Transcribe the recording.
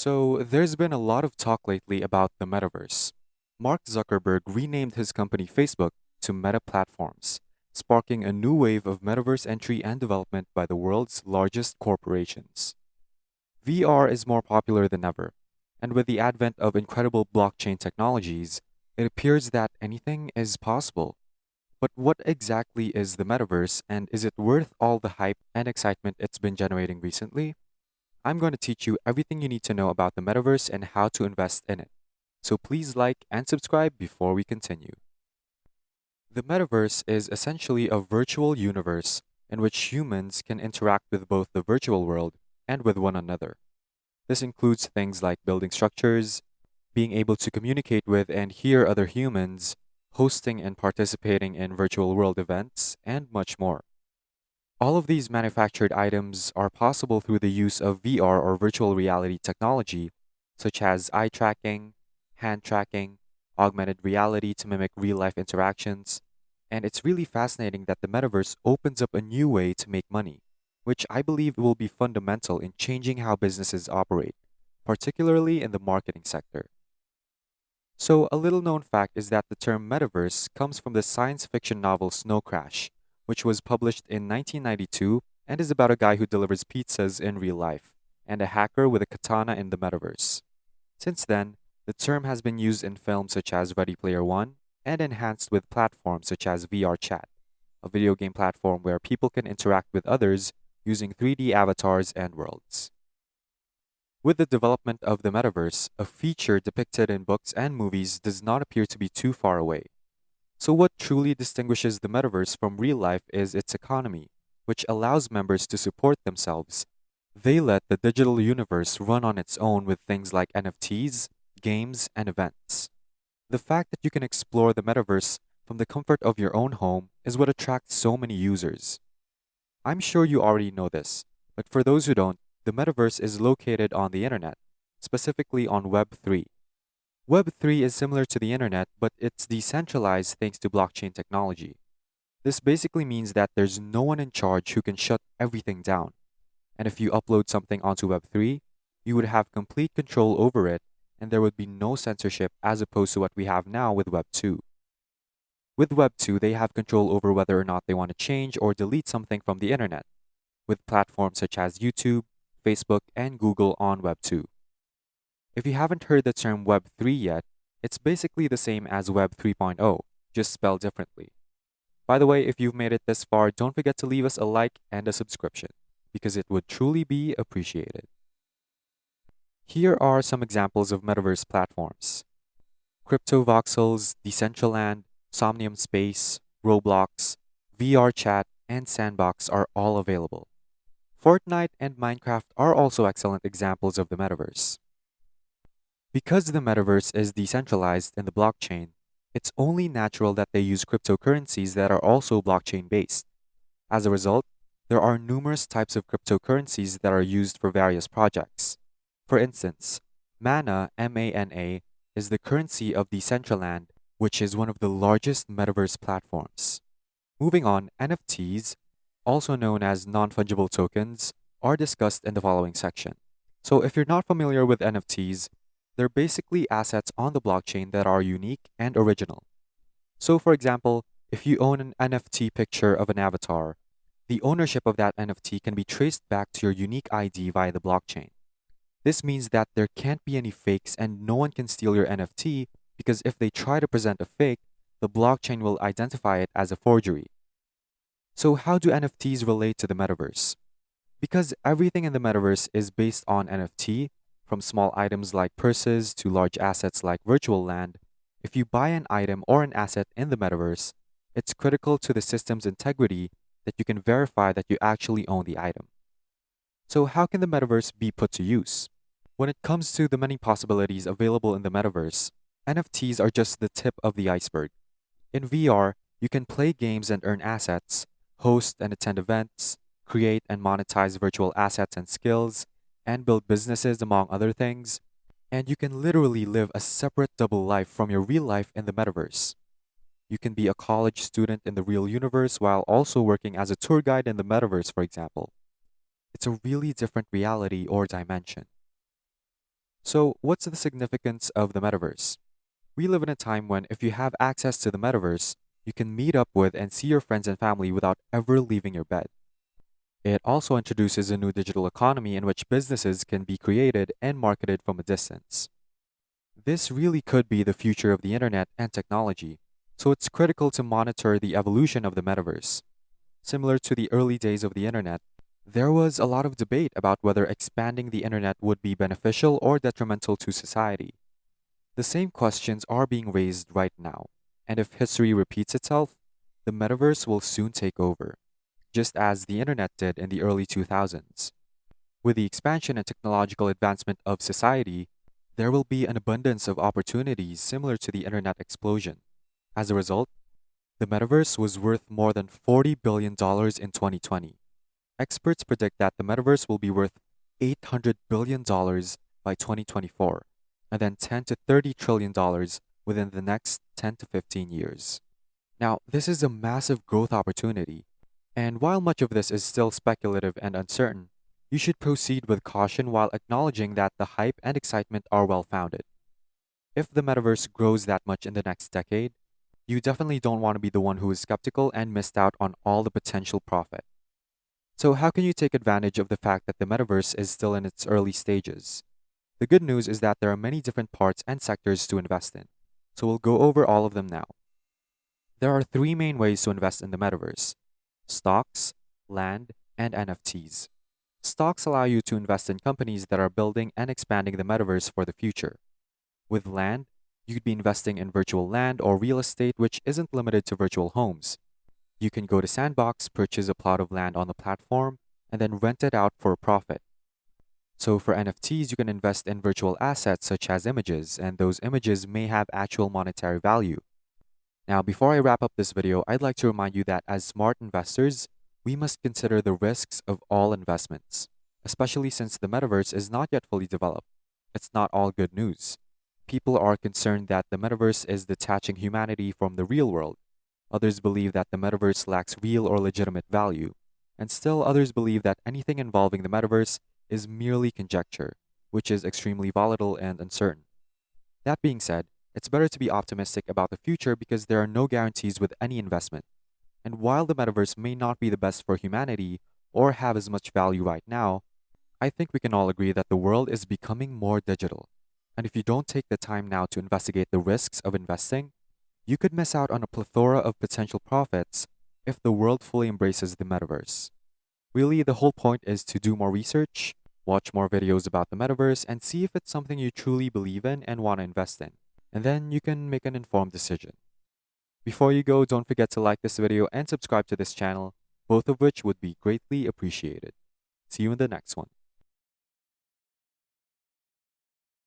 So, there's been a lot of talk lately about the metaverse. Mark Zuckerberg renamed his company Facebook to Meta Platforms, sparking a new wave of metaverse entry and development by the world's largest corporations. VR is more popular than ever, and with the advent of incredible blockchain technologies, it appears that anything is possible. But what exactly is the metaverse, and is it worth all the hype and excitement it's been generating recently? I'm going to teach you everything you need to know about the metaverse and how to invest in it. So please like and subscribe before we continue. The metaverse is essentially a virtual universe in which humans can interact with both the virtual world and with one another. This includes things like building structures, being able to communicate with and hear other humans, hosting and participating in virtual world events, and much more. All of these manufactured items are possible through the use of VR or virtual reality technology, such as eye tracking, hand tracking, augmented reality to mimic real life interactions. And it's really fascinating that the metaverse opens up a new way to make money, which I believe will be fundamental in changing how businesses operate, particularly in the marketing sector. So, a little known fact is that the term metaverse comes from the science fiction novel Snow Crash, which was published in 1992 and is about a guy who delivers pizzas in real life and a hacker with a katana in the metaverse. Since then, the term has been used in films such as Ready Player One and enhanced with platforms such as VR Chat, a video game platform where people can interact with others using 3D avatars and worlds. With the development of the metaverse, a feature depicted in books and movies does not appear to be too far away. So, what truly distinguishes the metaverse from real life is its economy, which allows members to support themselves. They let the digital universe run on its own with things like NFTs, games, and events. The fact that you can explore the metaverse from the comfort of your own home is what attracts so many users. I'm sure you already know this, but for those who don't, the metaverse is located on the internet, specifically on Web3. Web3 is similar to the internet, but it's decentralized thanks to blockchain technology. This basically means that there's no one in charge who can shut everything down. And if you upload something onto Web3, you would have complete control over it, and there would be no censorship as opposed to what we have now with Web 2. With Web 2, they have control over whether or not they want to change or delete something from the internet, with platforms such as YouTube, Facebook, and Google on Web 2. If you haven't heard the term Web 3 yet, it's basically the same as Web 3.0, just spelled differently. By the way, if you've made it this far, don't forget to leave us a like and a subscription, because it would truly be appreciated. Here are some examples of metaverse platforms: CryptoVoxels, Decentraland, Somnium Space, Roblox, VR Chat, and Sandbox are all available. Fortnite and Minecraft are also excellent examples of the metaverse. Because the metaverse is decentralized in the blockchain, it's only natural that they use cryptocurrencies that are also blockchain based. As a result, there are numerous types of cryptocurrencies that are used for various projects. For instance, Mana, MANA, is the currency of Decentraland, which is one of the largest metaverse platforms. Moving on, NFTs, also known as non fungible tokens, are discussed in the following section. So, if you're not familiar with NFTs, they're basically assets on the blockchain that are unique and original. So, for example, if you own an NFT picture of an avatar, the ownership of that NFT can be traced back to your unique ID via the blockchain. This means that there can't be any fakes and no one can steal your NFT because if they try to present a fake, the blockchain will identify it as a forgery. So, how do NFTs relate to the metaverse? Because everything in the metaverse is based on NFT, from small items like purses to large assets like virtual land, if you buy an item or an asset in the metaverse, it's critical to the system's integrity that you can verify that you actually own the item. So, how can the metaverse be put to use? When it comes to the many possibilities available in the metaverse, NFTs are just the tip of the iceberg. In VR, you can play games and earn assets, host and attend events, create and monetize virtual assets and skills, and build businesses, among other things. And you can literally live a separate double life from your real life in the metaverse. You can be a college student in the real universe while also working as a tour guide in the metaverse, for example. It's a really different reality or dimension. So, what's the significance of the metaverse? We live in a time when, if you have access to the metaverse, you can meet up with and see your friends and family without ever leaving your bed. It also introduces a new digital economy in which businesses can be created and marketed from a distance. This really could be the future of the internet and technology, so it's critical to monitor the evolution of the metaverse. Similar to the early days of the internet, there was a lot of debate about whether expanding the internet would be beneficial or detrimental to society. The same questions are being raised right now, and if history repeats itself, the metaverse will soon take over, just as the internet did in the early 2000s. With the expansion and technological advancement of society, there will be an abundance of opportunities similar to the internet explosion. As a result, the metaverse was worth more than $40 billion in 2020. Experts predict that the metaverse will be worth $800 billion by 2024, and then 10 to 30 trillion dollars within the next 10 to 15 years. Now, this is a massive growth opportunity, and while much of this is still speculative and uncertain, you should proceed with caution while acknowledging that the hype and excitement are well founded. If the metaverse grows that much in the next decade, you definitely don't want to be the one who is skeptical and missed out on all the potential profit. So, how can you take advantage of the fact that the metaverse is still in its early stages? The good news is that there are many different parts and sectors to invest in, so we'll go over all of them now. There are three main ways to invest in the metaverse: stocks, land, and NFTs. Stocks allow you to invest in companies that are building and expanding the metaverse for the future. With land, you'd be investing in virtual land or real estate, which isn't limited to virtual homes. You can go to Sandbox, purchase a plot of land on the platform, and then rent it out for a profit. So for NFTs, you can invest in virtual assets such as images, and those images may have actual monetary value. Now, before I wrap up this video, I'd like to remind you that as smart investors, we must consider the risks of all investments, especially since the metaverse is not yet fully developed. It's not all good news. People are concerned that the metaverse is detaching humanity from the real world. Others believe that the metaverse lacks real or legitimate value. And still others believe that anything involving the metaverse is merely conjecture, which is extremely volatile and uncertain. That being said, it's better to be optimistic about the future because there are no guarantees with any investment. And while the metaverse may not be the best for humanity or have as much value right now, I think we can all agree that the world is becoming more digital. And if you don't take the time now to investigate the risks of investing, you could miss out on a plethora of potential profits if the world fully embraces the metaverse. Really, the whole point is to do more research, watch more videos about the metaverse, and see if it's something you truly believe in and want to invest in. And then you can make an informed decision. Before you go, don't forget to like this video and subscribe to this channel, both of which would be greatly appreciated. See you in the next one.